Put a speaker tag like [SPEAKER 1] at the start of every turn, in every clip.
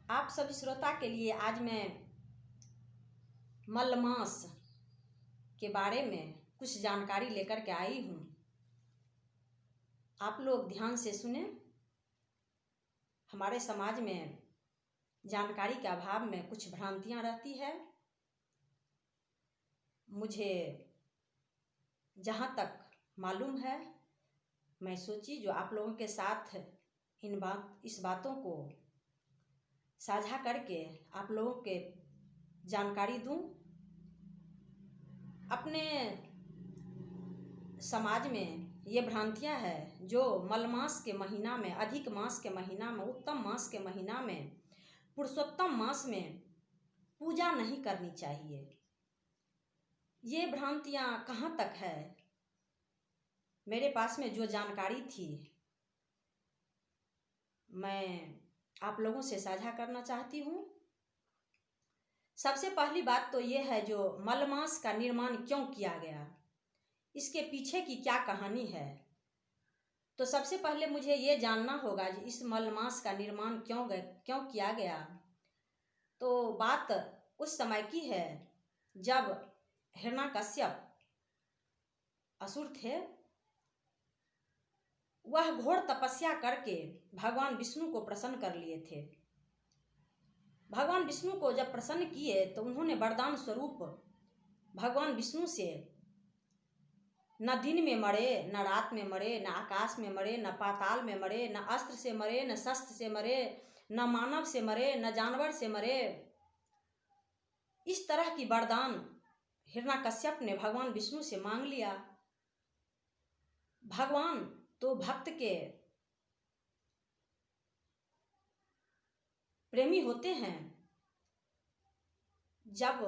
[SPEAKER 1] आप सभी श्रोता के लिए आज मैं मलमास के बारे में कुछ जानकारी लेकर के आई हूँ। आप लोग ध्यान से सुने। हमारे समाज में जानकारी के अभाव में कुछ भ्रांतियाँ रहती है। मुझे जहाँ तक मालूम है मैं सोची जो आप लोगों के साथ इस बातों को साझा करके आप लोगों के जानकारी दूं। अपने समाज में ये भ्रांतियां है जो मलमास के महीना में, अधिक मास के महीना में, उत्तम मास के महीना में, पुरुषोत्तम मास में पूजा नहीं करनी चाहिए। ये भ्रांतियां कहाँ तक है? मेरे पास में जो जानकारी थी मैं आप लोगों से साझा करना चाहती हूँ। सबसे पहली बात तो ये है जो मलमास का निर्माण क्यों किया गया, इसके पीछे की क्या कहानी है। तो सबसे पहले मुझे ये जानना होगा कि इस मलमास का निर्माण क्यों किया गया। तो बात उस समय की है जब हिरण्यकश्यप असुर थे। वह घोर तपस्या करके भगवान विष्णु को प्रसन्न कर लिए थे। भगवान विष्णु को जब प्रसन्न किए तो उन्होंने वरदान स्वरूप भगवान विष्णु से न दिन में मरे, न रात में मरे, न आकाश में मरे, न पाताल में मरे, न अस्त्र से मरे, न शस्त्र से मरे, न मानव से मरे, न जानवर से मरे, इस तरह की वरदान हिरण्यकश्यप ने भगवान विष्णु से मांग लिया। भगवान तो भक्त के प्रेमी होते हैं। जब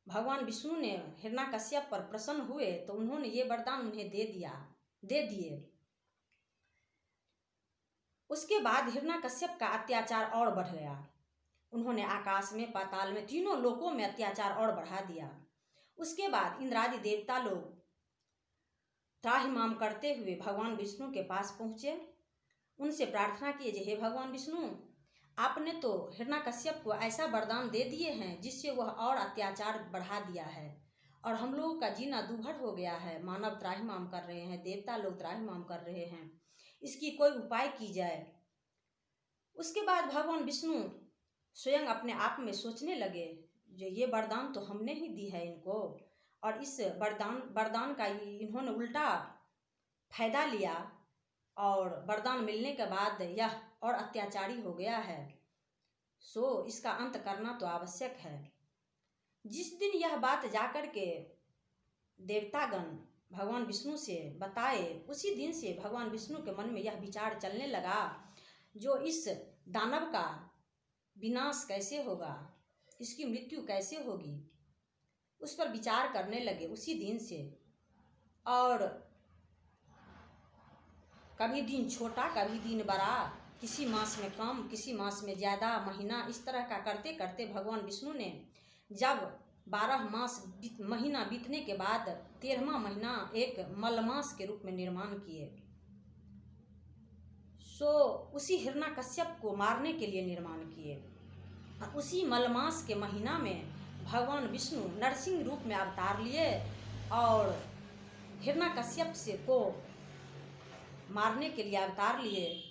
[SPEAKER 1] भगवान विष्णु ने हिरण्यकश्यप पर प्रसन्न हुए तो उन्होंने ये वरदान उन्हें दे दिए। उसके बाद हिरण्यकश्यप का अत्याचार और बढ़ गया। उन्होंने आकाश में, पाताल में, तीनों लोकों में अत्याचार और बढ़ा दिया। उसके बाद इंद्रादि देवता लोग त्राहिमाम करते हुए भगवान विष्णु के पास पहुँचे। उनसे प्रार्थना किए, हे भगवान विष्णु, आपने तो हिरण्यकश्यप को ऐसा वरदान दे दिए हैं जिससे वह और अत्याचार बढ़ा दिया है और हम लोगों का जीना दूभर हो गया है। मानव त्राहिमाम कर रहे हैं, देवता लोग त्राहिमाम कर रहे हैं, इसकी कोई उपाय की जाए। उसके बाद भगवान विष्णु स्वयं अपने आप में सोचने लगे, जो ये वरदान तो हमने ही दी है इनको, और इस वरदान का इन्होंने उल्टा फायदा लिया और वरदान मिलने के बाद यह और अत्याचारी हो गया है। सो इसका अंत करना तो आवश्यक है। जिस दिन यह बात जाकर के देवतागण भगवान विष्णु से बताए, उसी दिन से भगवान विष्णु के मन में यह विचार चलने लगा, जो इस दानव का विनाश कैसे होगा, इसकी मृत्यु कैसे होगी, उस पर विचार करने लगे उसी दिन से। और कभी दिन छोटा, कभी दिन बड़ा, किसी मास में कम, किसी मास में ज़्यादा, महीना, इस तरह का करते करते भगवान विष्णु ने जब 12 महीना बीतने के बाद 13वां महीना एक मलमास के रूप में निर्माण किए। सो उसी हिरण्यकश्यप को मारने के लिए निर्माण किए। उसी मलमास के महीना में भगवान विष्णु नरसिंह रूप में अवतार लिए और हिरण्यकश्यप को मारने के लिए अवतार लिए।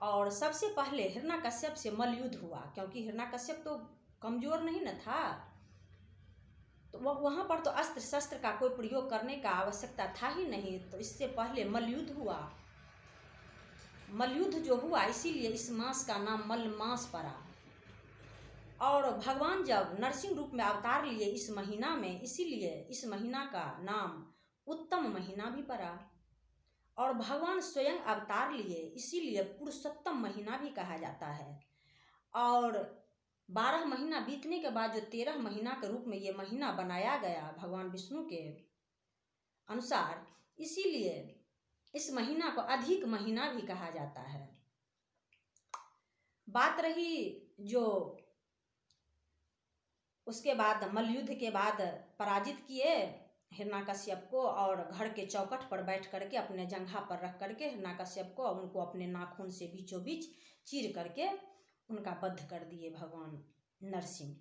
[SPEAKER 1] और सबसे पहले हिरण्यकश्यप से मल्लयुद्ध हुआ, क्योंकि हिरण्यकश्यप तो कमजोर नहीं न था, तो वहाँ पर तो अस्त्र शस्त्र का कोई प्रयोग करने का आवश्यकता था ही नहीं। तो इससे पहले मल्लयुद्ध हुआ। मल्लयुद्ध जो हुआ, इसीलिए इस मास का नाम मलमास पड़ा। और भगवान जब नरसिंह रूप में अवतार लिए इस महीना में, इसीलिए इस महीना का नाम उत्तम महीना भी पड़ा। और भगवान स्वयं अवतार लिए, इसीलिए पुरुषोत्तम महीना भी कहा जाता है। और 12 महीना बीतने के बाद जो 13 महीना के रूप में ये महीना बनाया गया भगवान विष्णु के अनुसार, इसीलिए इस महीना को अधिक महीना भी कहा जाता है। बात रही जो उसके बाद मल्लयुद्ध के बाद पराजित किए हिरण्यकश्यप को, और घर के चौखट पर बैठ करके अपने जंघा पर रख करके हिरण्यकश्यप को, उनको अपने नाखून से बीचों बीच चीर करके उनका वध कर दिए भगवान नरसिंह।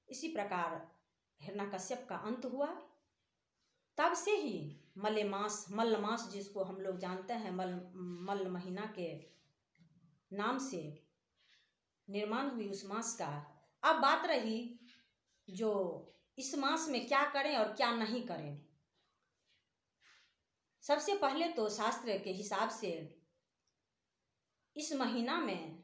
[SPEAKER 1] इसी प्रकार हिरण्यकश्यप का अंत हुआ। तब से ही मल्ल मास जिसको हम लोग जानते हैं, मल्ल महीना के नाम से निर्माण हुई उस मास का। अब बात रही जो इस मास में क्या करें और क्या नहीं करें। सबसे पहले तो शास्त्र के हिसाब से इस महीना में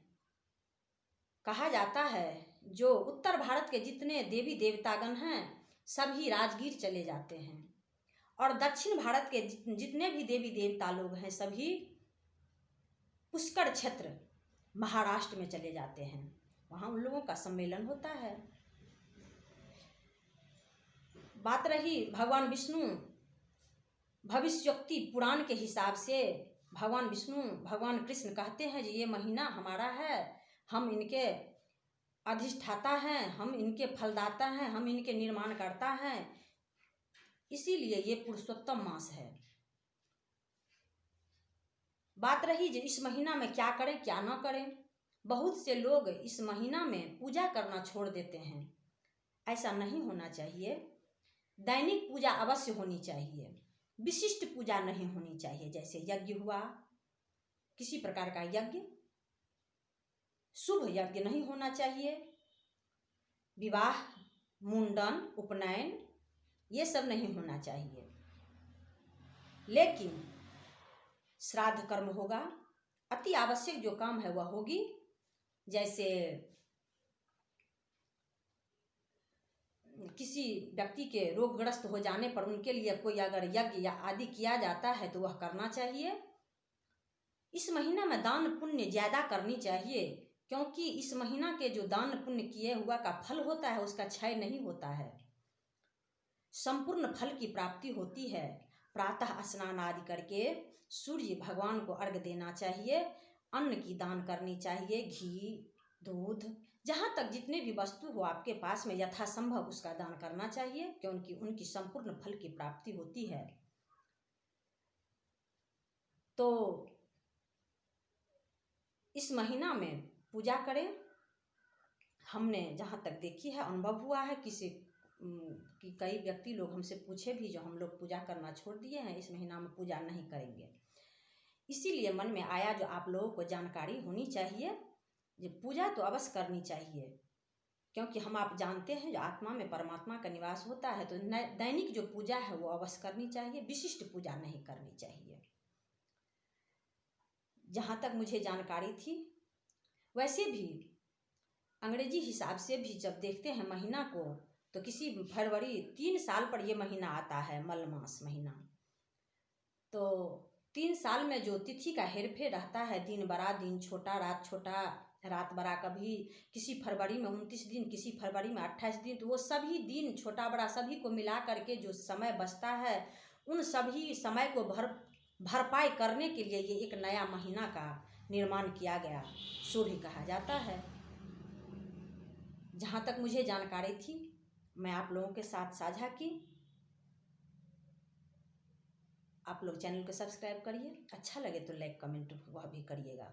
[SPEAKER 1] कहा जाता है जो उत्तर भारत के जितने देवी देवतागण हैं सभी राजगीर चले जाते हैं, और दक्षिण भारत के जितने भी देवी देवता लोग हैं सभी पुष्कर क्षेत्र महाराष्ट्र में चले जाते हैं। वहाँ उन लोगों का सम्मेलन होता है। बात रही भगवान विष्णु, भविष्योक्ति पुराण के हिसाब से भगवान विष्णु भगवान कृष्ण कहते हैं कि ये महीना हमारा है, हम इनके अधिष्ठाता हैं, हम इनके फलदाता हैं, हम इनके निर्माण करता हैं, इसीलिए ये पुरुषोत्तम मास है। बात रही जो इस महीना में क्या करें क्या ना करें। बहुत से लोग इस महीना में पूजा करना छोड़ देते हैं। ऐसा नहीं होना चाहिए। दैनिक पूजा अवश्य होनी चाहिए, विशिष्ट पूजा नहीं होनी चाहिए। जैसे यज्ञ हुआ, किसी प्रकार का यज्ञ, शुभ यज्ञ नहीं होना चाहिए। विवाह, मुंडन, उपनयन ये सब नहीं होना चाहिए। लेकिन श्राद्ध कर्म होगा, अति आवश्यक जो काम है वह होगी। जैसे किसी व्यक्ति के रोगग्रस्त हो जाने पर उनके लिए कोई अगर यज्ञ या आदि किया जाता है तो वह करना चाहिए। इस महीना में दान पुण्य ज्यादा करनी चाहिए, क्योंकि इस महीना के जो दान पुण्य किए हुआ का फल होता है उसका क्षय नहीं होता है, संपूर्ण फल की प्राप्ति होती है। प्रातः स्नान आदि करके सूर्य भगवान को अर्घ देना चाहिए, अन्न की दान करनी चाहिए, घी, दूध, जहाँ तक जितने भी वस्तु हो आपके पास में यथासंभव उसका दान करना चाहिए, क्योंकि उनकी संपूर्ण फल की प्राप्ति होती है। तो इस महीना में पूजा करें। हमने जहाँ तक देखी है, अनुभव हुआ है कि कई व्यक्ति लोग हमसे पूछे भी जो हम लोग पूजा करना छोड़ दिए हैं, इस महीना में पूजा नहीं करेंगे। इसीलिए मन में आया जो आप लोगों को जानकारी होनी चाहिए, जो पूजा तो अवश्य करनी चाहिए, क्योंकि हम आप जानते हैं जो आत्मा में परमात्मा का निवास होता है, तो दैनिक जो पूजा है वो अवश्य करनी चाहिए, विशिष्ट पूजा नहीं करनी चाहिए। जहाँ तक मुझे जानकारी थी, वैसे भी अंग्रेजी हिसाब से भी जब देखते हैं महीना को, तो किसी फरवरी 3 साल पर ये महीना आता है, मल मास महीना। तो 3 साल में जो तिथि का हेरफेर रहता है, दिन बड़ा दिन छोटा, रात बड़ा, कभी किसी फरवरी में 29 दिन, किसी फरवरी में 28 दिन, तो वो सभी दिन छोटा बड़ा सभी को मिला करके जो समय बचता है, उन सभी समय को भरपाई करने के लिए ये एक नया महीना का निर्माण किया गया, सूर्य कहा जाता है। जहाँ तक मुझे जानकारी थी मैं आप लोगों के साथ साझा की। आप लोग चैनल को सब्सक्राइब करिए, अच्छा लगे तो लाइक कमेंट वह भी करिएगा।